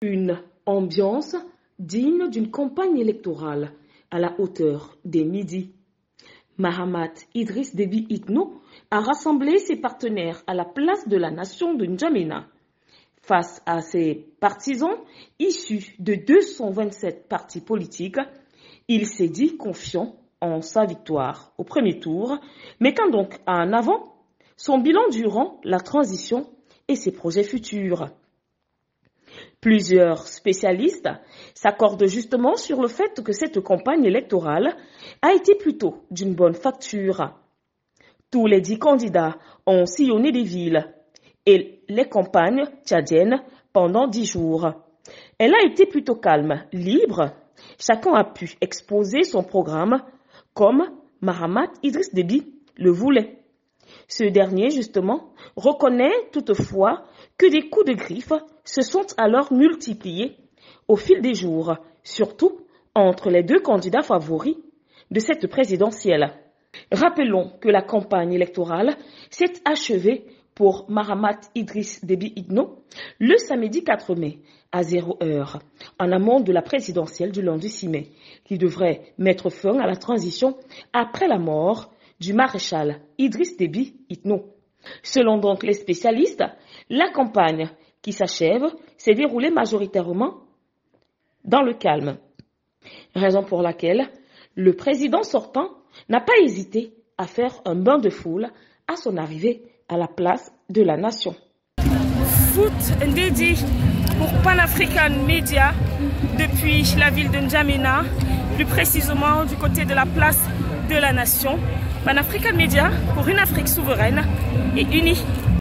Une ambiance digne d'une campagne électorale à la hauteur des midis. Mahamat Idriss Déby Itno a rassemblé ses partenaires à la place de la nation de N'Djamena. Face à ses partisans issus de 227 partis politiques, il s'est dit confiant en sa victoire au premier tour, mettant donc en avant son bilan durant la transition et ses projets futurs. Plusieurs spécialistes s'accordent justement sur le fait que cette campagne électorale a été plutôt d'une bonne facture. Tous les 10 candidats ont sillonné des villes et les campagnes tchadiennes pendant 10 jours. Elle a été plutôt calme, libre. Chacun a pu exposer son programme comme Mahamat Idriss Déby le voulait. Ce dernier, justement, reconnaît toutefois que des coups de griffe se sont alors multipliés au fil des jours, surtout entre les deux candidats favoris de cette présidentielle. Rappelons que la campagne électorale s'est achevée pour Mahamat Idriss Déby Itno le samedi 4 mai à 0h, en amont de la présidentielle du lundi 6 mai, qui devrait mettre fin à la transition après la mort du maréchal Idriss Déby Itno. Selon donc les spécialistes, la campagne qui s'achève s'est déroulée majoritairement dans le calme. Raison pour laquelle le président sortant n'a pas hésité à faire un bain de foule à son arrivée à la place de la nation. Foot Ndédi pour Pan-African Media depuis la ville de N'Djamena, plus précisément du côté de la place de la nation. Pan-African Media pour une Afrique souveraine et unie.